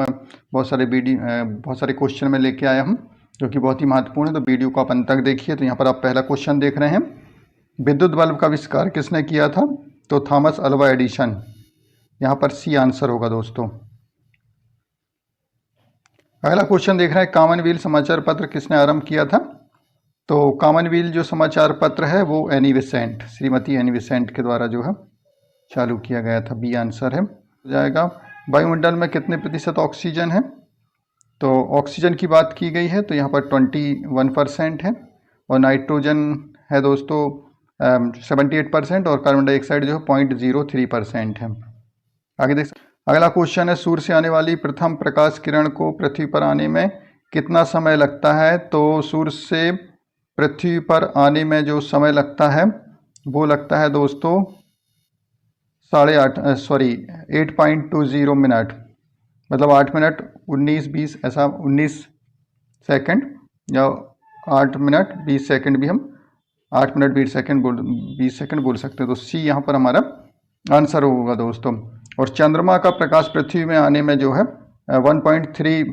बहुत सारे क्वेश्चन में लेके आया हूँ जो कि बहुत ही महत्वपूर्ण है, तो वीडियो को आप अंत तक देखिए। तो यहाँ पर आप पहला क्वेश्चन देख रहे हैं, विद्युत बल्ब का आविष्कार किसने किया था? तो थॉमस अल्वा एडिसन। यहाँ पर सी आंसर होगा दोस्तों। अगला क्वेश्चन देख रहे हैं, कॉमनवेल्थ समाचार पत्र किसने आरंभ किया था? तो कॉमनवेल्थ जो समाचार पत्र है वो Annie Besant, Shrimati Annie Besant के द्वारा जो है चालू किया गया था। बी आंसर है हो जाएगा। वायुमंडल में कितने प्रतिशत ऑक्सीजन है? तो ऑक्सीजन की बात की गई है तो यहाँ पर 21% है, और नाइट्रोजन है दोस्तों 78%, और कार्बन डाइऑक्साइड जो है 0.03% है। आगे देख अगला क्वेश्चन है, सूर्य से आने वाली प्रथम प्रकाश किरण को पृथ्वी पर आने में कितना समय लगता है? तो सूर्य से पृथ्वी पर आने में जो समय लगता है वो लगता है दोस्तों 8.20 मिनट, मतलब 8 मिनट 19-20 ऐसा 19 सेकंड, या 8 मिनट 20 सेकंड भी हम 8 मिनट 20 सेकंड बोल सकते हैं। तो सी यहाँ पर हमारा आंसर होगा दोस्तों। और चंद्रमा का प्रकाश पृथ्वी में आने में जो है 1.3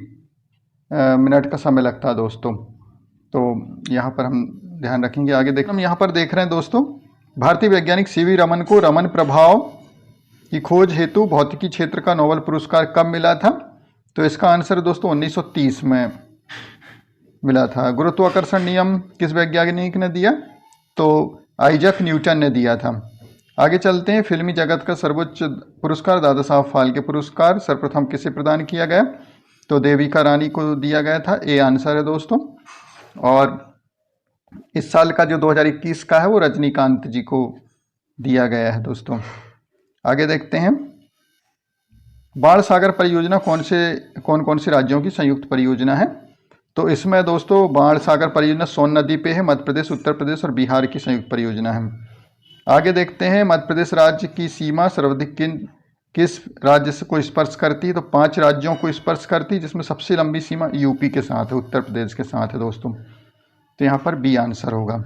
मिनट का समय लगता है दोस्तों। तो यहाँ पर हम ध्यान रखेंगे। आगे हम यहाँ पर देख रहे हैं दोस्तों, भारतीय वैज्ञानिक सीवी रमन को रमन प्रभाव की खोज हेतु भौतिकी क्षेत्र का नोबेल पुरस्कार कब मिला था? तो इसका आंसर दोस्तों 1930 में मिला था। गुरुत्वाकर्षण नियम किस वैज्ञानिक ने दिया? तो आइजैक न्यूटन ने दिया था। आगे चलते हैं, फिल्मी जगत का सर्वोच्च पुरस्कार दादा साहब फाल्के पुरस्कार सर्वप्रथम किसे प्रदान किया गया? तो देविका रानी को दिया गया था। ए आंसर है दोस्तों। और इस साल का जो 2021 का है वो रजनीकांत जी को दिया गया है दोस्तों। आगे देखते हैं, बाण सागर परियोजना कौन कौन से राज्यों की संयुक्त परियोजना है? तो इसमें दोस्तों बाण सागर परियोजना सोन नदी पे है, मध्य प्रदेश, उत्तर प्रदेश और बिहार की संयुक्त परियोजना है। आगे देखते हैं, मध्य प्रदेश राज्य की सीमा सर्वाधिक किस राज्य से को स्पर्श करती है? तो 5 राज्यों को स्पर्श करती है, जिसमें सबसे लंबी सीमा यूपी के साथ है, उत्तर प्रदेश के साथ है दोस्तों। तो यहाँ पर बी आंसर होगा।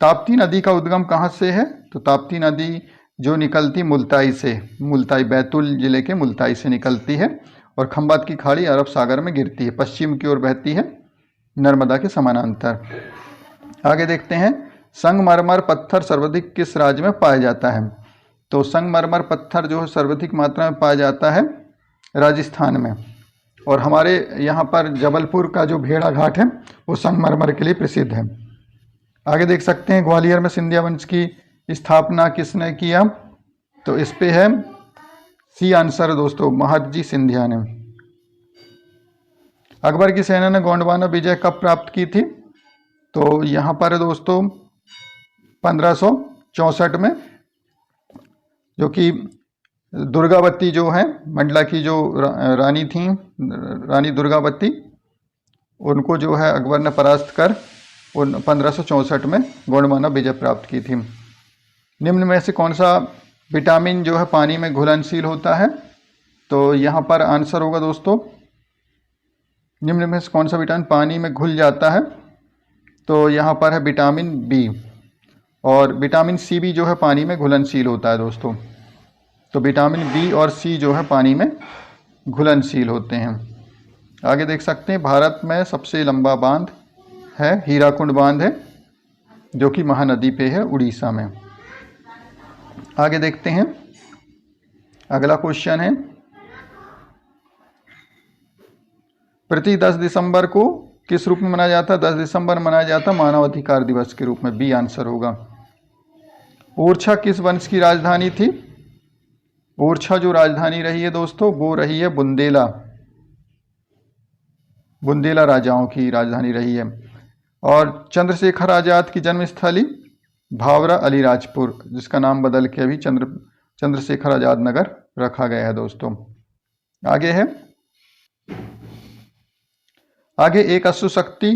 ताप्ती नदी का उद्गम कहाँ से है? तो ताप्ती नदी जो निकलती मुल्ताई से, मुल्ताई बैतूल जिले के मुल्ताई से निकलती है, और खंबात की खाड़ी अरब सागर में गिरती है, पश्चिम की ओर बहती है नर्मदा के समानांतर। आगे देखते हैं, संगमरमर पत्थर सर्वाधिक किस राज्य में पाया जाता है? तो संगमरमर पत्थर जो है सर्वाधिक मात्रा में पाया जाता है राजस्थान में, और हमारे यहाँ पर जबलपुर का जो भेड़ा घाट है वो संगमरमर के लिए प्रसिद्ध है। आगे देख सकते हैं, ग्वालियर में सिंधिया वंश की स्थापना किसने किया? तो इस पे है सी आंसर दोस्तों, महदजी सिंधिया ने। अकबर की सेना ने गोंडवाना विजय कब प्राप्त की थी? तो यहाँ पर है दोस्तों 1564 में, जो कि दुर्गावती जो है मंडला की जो रानी थी, रानी दुर्गावती, उनको जो है अकबर ने परास्त कर 1564 में गोंडवाना विजय प्राप्त की थी। निम्न में से कौन सा विटामिन जो है पानी में घुलनशील होता है? तो यहाँ पर आंसर होगा दोस्तों, निम्न में से कौन सा विटामिन पानी में घुल जाता है? तो यहाँ पर है विटामिन बी, और विटामिन सी भी जो है पानी में घुलनशील होता है दोस्तों। तो विटामिन बी और सी जो है पानी में घुलनशील होते हैं। आगे देख सकते हैं, भारत में सबसे लंबा बांध है हीराकुंड बांध है, जो कि महानदी पे है उड़ीसा में। आगे देखते हैं, अगला क्वेश्चन है, प्रति 10 दिसंबर को किस रूप में मनाया जाता है? 10 दिसंबर मनाया जाता है मानव अधिकार दिवस के रूप में। बी आंसर होगा। ओरछा किस वंश की राजधानी थी? ओरछा जो राजधानी रही है दोस्तों वो रही है बुंदेला, बुंदेला राजाओं की राजधानी रही है। और चंद्रशेखर आजाद की जन्मस्थली भावरा अलीराजपुर, जिसका नाम बदल के अभी चंद्रशेखर आजाद नगर रखा गया है दोस्तों। आगे है, आगे एक अश्व शक्ति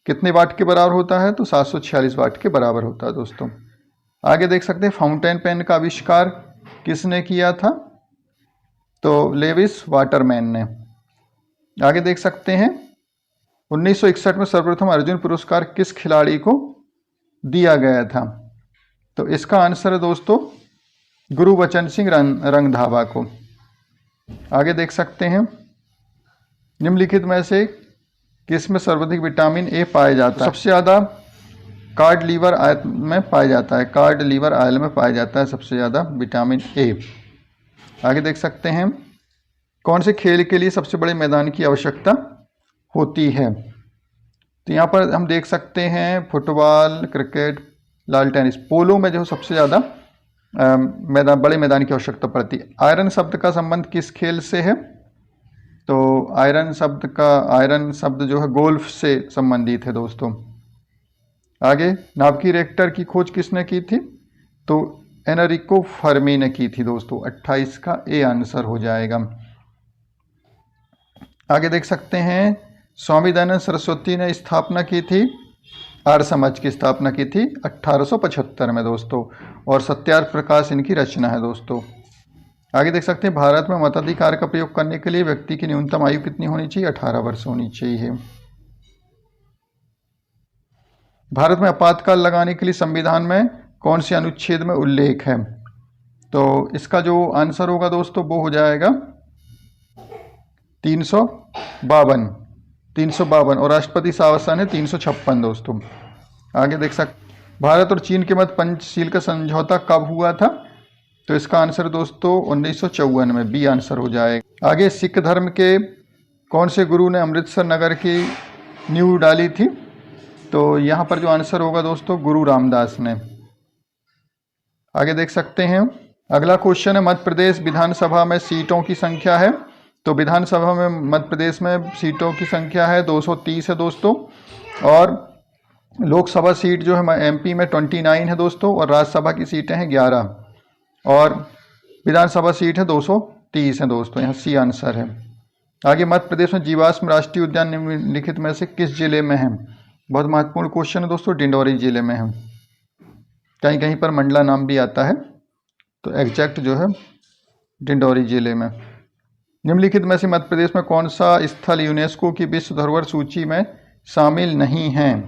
कितने वाट के बराबर होता है? तो 746 वाट के बराबर होता है दोस्तों। आगे देख सकते हैं, फाउंटेन पेन का आविष्कार किसने किया था? तो लेविस वाटरमैन ने। आगे देख सकते हैं, 1961 में सर्वप्रथम अर्जुन पुरस्कार किस खिलाड़ी को दिया गया था? तो इसका आंसर है दोस्तों गुरबचन सिंह रंगधावा को। आगे देख सकते हैं, निम्नलिखित में से किस में सर्वाधिक विटामिन ए पाया जाता है? सबसे ज़्यादा कार्ड लीवर आयल में पाया जाता है, कार्ड लीवर आयल में पाया जाता है सबसे ज़्यादा विटामिन ए। आगे देख सकते हैं, कौन से खेल के लिए सबसे बड़े मैदान की आवश्यकता होती है? तो यहाँ पर हम देख सकते हैं फुटबॉल, क्रिकेट, लाल टेनिस। पोलो में जो सबसे ज़्यादा बड़े मैदान की आवश्यकता पड़ती है। आयरन शब्द का संबंध किस खेल से है? तो आयरन शब्द जो है गोल्फ से संबंधित है दोस्तों। आगे, नाभिकीय रिएक्टर की खोज किसने की थी? तो एनरिको फर्मी ने की थी दोस्तों। 28 का ए आंसर हो जाएगा। आगे देख सकते हैं, स्वामी दयानंद सरस्वती ने स्थापना की थी, आर्य समाज की स्थापना की थी 1875 में दोस्तों, और सत्यार्थ प्रकाश इनकी रचना है दोस्तों। आगे देख सकते हैं, भारत में मताधिकार का प्रयोग करने के लिए व्यक्ति की न्यूनतम आयु कितनी होनी चाहिए? 18 वर्ष होनी चाहिए। भारत में आपातकाल लगाने के लिए संविधान में कौन से अनुच्छेद में उल्लेख है? तो इसका जो आंसर होगा दोस्तों वो हो जाएगा 352, और राष्ट्रपति शासन है 356 दोस्तों। आगे देख सकते, भारत और चीन के मध्य पंचशील का समझौता कब हुआ था? तो इसका आंसर दोस्तों 1954 में, बी आंसर हो जाएगा। आगे, सिख धर्म के कौन से गुरु ने अमृतसर नगर की नींव डाली थी? तो यहाँ पर जो आंसर होगा दोस्तों गुरु रामदास ने। आगे देख सकते हैं, अगला क्वेश्चन है, मध्य प्रदेश विधानसभा में सीटों की संख्या है? तो विधानसभा में मध्य प्रदेश में सीटों की संख्या है 230 है दोस्तों, और लोकसभा सीट जो है एमपी में 29 है दोस्तों, और राज्यसभा की सीटें हैं 11, और विधानसभा सीट है 230 है दोस्तों। यहाँ सी आंसर है। आगे, मध्य प्रदेश में जीवाश्म राष्ट्रीय उद्यान निम्नलिखित में से किस जिले में है? बहुत महत्वपूर्ण क्वेश्चन है दोस्तों, डिंडौरी जिले में है। कहीं कहीं पर मंडला नाम भी आता है, तो एग्जैक्ट जो है डिंडौरी जिले में। निम्नलिखित में से मध्य प्रदेश में कौन सा स्थल यूनेस्को की विश्व धरोहर सूची में शामिल नहीं है?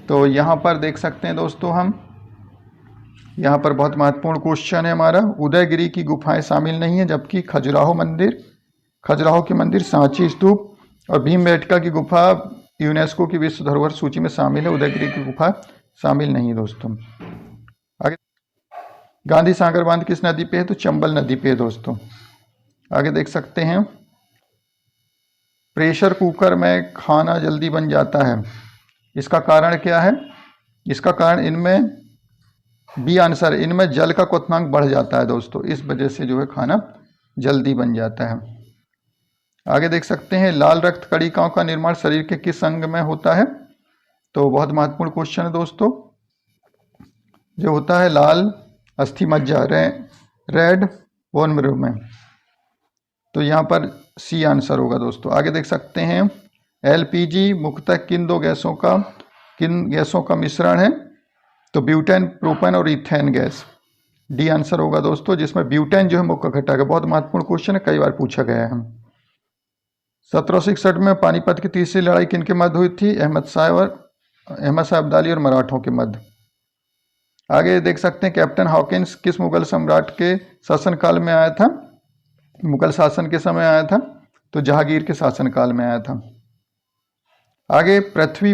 तो यहाँ पर देख सकते हैं दोस्तों, हम यहाँ पर बहुत महत्वपूर्ण क्वेश्चन है हमारा, उदयगिरी की गुफाएं शामिल नहीं है, जबकि खजुराहो के मंदिर, सांची स्तूप और भीमबेटका की गुफा यूनेस्को की विश्व धरोहर सूची में शामिल है। उदयगिरी की गुफा शामिल नहीं है दोस्तों। आगे, गांधी सागर बांध किस नदी पे है? तो चंबल नदी पे है दोस्तों। आगे देख सकते हैं, प्रेशर कुकर में खाना जल्दी बन जाता है, इसका कारण क्या है? इसका कारण इनमें, बी आंसर, इनमें जल का क्वथनांक बढ़ जाता है दोस्तों, इस वजह से जो है खाना जल्दी बन जाता है। आगे देख सकते हैं, लाल रक्त कणिकाओं का निर्माण शरीर के किस अंग में होता है? तो बहुत महत्वपूर्ण क्वेश्चन है दोस्तों, जो होता है लाल अस्थि मज्जा, रेड बोन मरो में। तो यहाँ पर सी आंसर होगा दोस्तों। आगे देख सकते हैं, एलपीजी मुख्यतः किन गैसों का मिश्रण है? तो ब्यूटेन, प्रोपेन और इथेन गैस। डी आंसर होगा दोस्तों, जिसमें ब्यूटेन जो है मुख्य घटक है। बहुत महत्वपूर्ण क्वेश्चन है, कई बार पूछा गया है। 1761 में पानीपत की तीसरी लड़ाई किनके मध्य हुई थी? अहमद शाह अब्दाली और मराठों के मध्य। आगे देख सकते हैं, कैप्टन हॉकिंस किस मुगल सम्राट के शासनकाल में आया था? मुगल शासन के समय आया था, तो जहांगीर के शासनकाल में आया था। आगे, पृथ्वी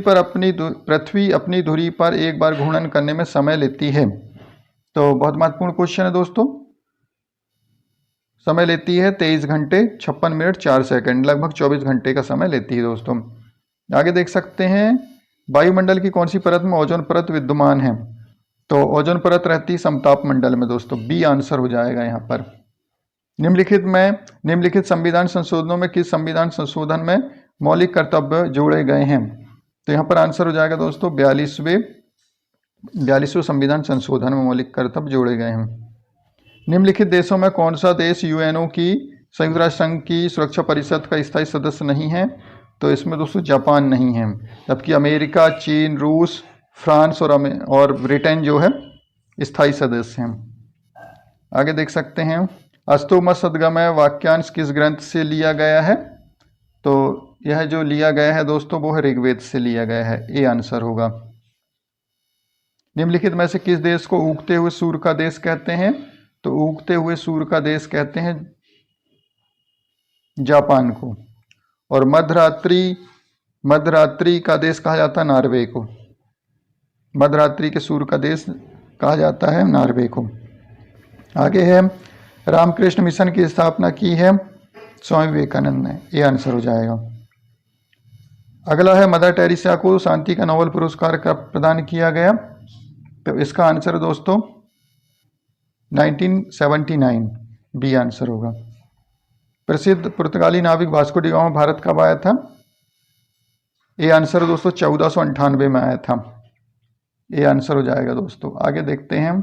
अपनी धुरी पर एक बार घूर्णन करने में समय लेती है? तो बहुत महत्वपूर्ण क्वेश्चन है दोस्तों, समय लेती है 23 घंटे 56 मिनट 4 सेकंड, लगभग 24 घंटे का समय लेती है दोस्तों। आगे देख सकते हैं, वायुमंडल की कौन सी परत में ओजोन परत विद्यमान है? तो ओजोन परत रहती समताप मंडल में दोस्तों, बी आंसर हो जाएगा यहाँ पर। निम्नलिखित संविधान संशोधनों में किस संविधान संशोधन में मौलिक कर्तव्य जोड़े गए हैं? तो यहाँ पर आंसर हो जाएगा दोस्तों 42वें संविधान संशोधन में मौलिक कर्तव्य जोड़े गए हैं। निम्नलिखित देशों में कौन सा देश यूएनओ की, संयुक्त राष्ट्र संघ की सुरक्षा परिषद का स्थायी सदस्य नहीं है? तो इसमें दोस्तों जापान नहीं है, जबकि अमेरिका, चीन, रूस, फ्रांस और ब्रिटेन जो है स्थायी सदस्य हैं। आगे देख सकते हैं, अस्तु मत सद्गमय वाक्यांश किस ग्रंथ से लिया गया है? तो यह जो लिया गया है दोस्तों वो है ऋग्वेद से लिया गया है, ए आंसर होगा। निम्नलिखित में से किस देश को उगते हुए सूर्य का देश कहते हैं? तो उगते हुए सूर्य का देश कहते हैं जापान को। और मध्यरात्रि का देश कहा जाता है नॉर्वे को। मध्यरात्रि के सूर्य का देश कहा जाता है नॉर्वे को। आगे है रामकृष्ण मिशन की स्थापना की है स्वामी विवेकानंद ने, ये आंसर हो जाएगा। अगला है मदर टेरेसा को शांति का नोबेल पुरस्कार कब प्रदान किया गया, तो इसका आंसर दोस्तों 1979, बी आंसर होगा। प्रसिद्ध पुर्तगाली नाविक वास्को डी गामा भारत कब आया था, ये आंसर दोस्तों 1498 में आया था, ये आंसर हो जाएगा दोस्तों। आगे देखते हैं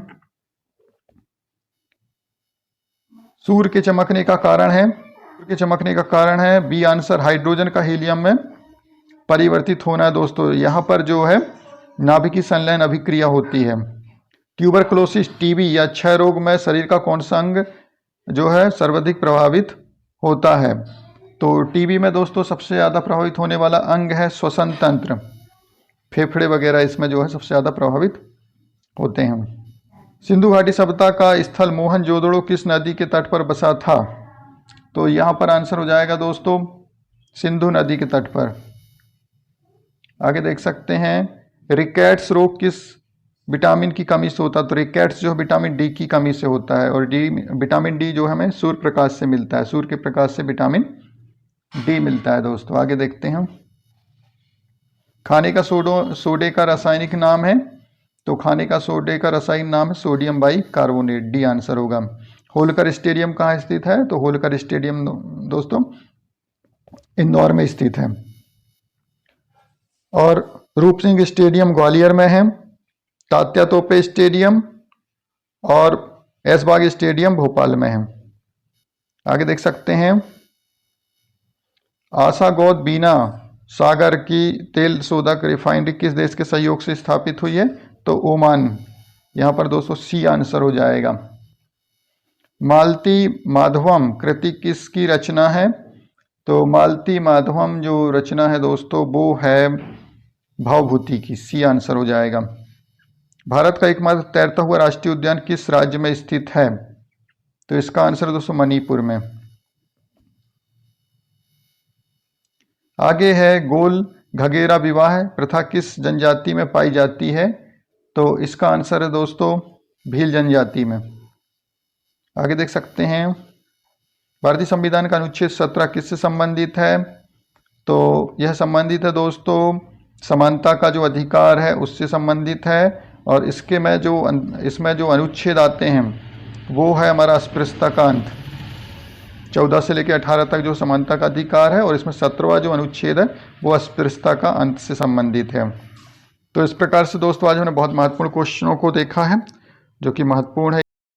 सूर्य के चमकने का कारण है, सूर्य के चमकने का कारण है बी आंसर हाइड्रोजन का हीलियम में परिवर्तित होना है दोस्तों। यहाँ पर जो है नाभिकीय संलयन अभिक्रिया होती है। ट्यूबरकुलोसिस टीबी या क्षय रोग में शरीर का कौन सा अंग जो है सर्वाधिक प्रभावित होता है, तो टीबी में दोस्तों सबसे ज़्यादा प्रभावित होने वाला अंग है श्वसन तंत्र, फेफड़े वगैरह इसमें जो है सबसे ज़्यादा प्रभावित होते हैं। सिंधु घाटी सभ्यता का स्थल मोहनजोदड़ो किस नदी के तट पर बसा था, तो यहाँ पर आंसर हो जाएगा दोस्तों सिंधु नदी के तट पर। आगे देख सकते हैं रिकेट्स रोग किस विटामिन की कमी से होता है, तो रिकेट्स जो विटामिन डी की कमी से होता है, और विटामिन डी जो हमें सूर्य प्रकाश से मिलता है, सूर्य के प्रकाश से विटामिन डी मिलता है दोस्तों। आगे देखते हैं खाने का सोडे का रासायनिक नाम है, तो खाने का सोडे का रासायनिक नाम है सोडियम बाइकार्बोनेट, डी आंसर होगा। होलकर स्टेडियम कहाँ स्थित है, तो होलकर स्टेडियम दोस्तों इंदौर में स्थित है, और रूप सिंह स्टेडियम ग्वालियर में है, तात्या तोपे स्टेडियम और ऐशबाग स्टेडियम भोपाल में है। आगे देख सकते हैं आशा गौद बीना सागर की तेल शोधक रिफाइनरी किस देश के सहयोग से स्थापित हुई है, तो ओमान, यहाँ पर दोस्तों सी आंसर हो जाएगा। मालती माधवम कृति किसकी रचना है, तो मालती माधवम जो रचना है दोस्तों वो है भावभूति की, सी आंसर हो जाएगा। भारत का एकमात्र तैरता हुआ राष्ट्रीय उद्यान किस राज्य में स्थित है, तो इसका आंसर दोस्तों मणिपुर में। आगे है गोल घगेरा विवाह प्रथा किस जनजाति में पाई जाती है, तो इसका आंसर है दोस्तों भील जनजाति में। आगे देख सकते हैं भारतीय संविधान का अनुच्छेद 17 किससे संबंधित है, तो यह संबंधित है दोस्तों समानता का जो अधिकार है उससे संबंधित है, और इसमें जो अनुच्छेद आते हैं वो है हमारा अस्पृश्यता का अंत, 14 से लेकर 18 तक जो समानता का अधिकार है, और इसमें 17वां जो अनुच्छेद है वो अस्पृश्यता का अंत से संबंधित है। तो इस प्रकार से दोस्तों आज हमने बहुत महत्वपूर्ण क्वेश्चनों को देखा है जो कि महत्वपूर्ण है।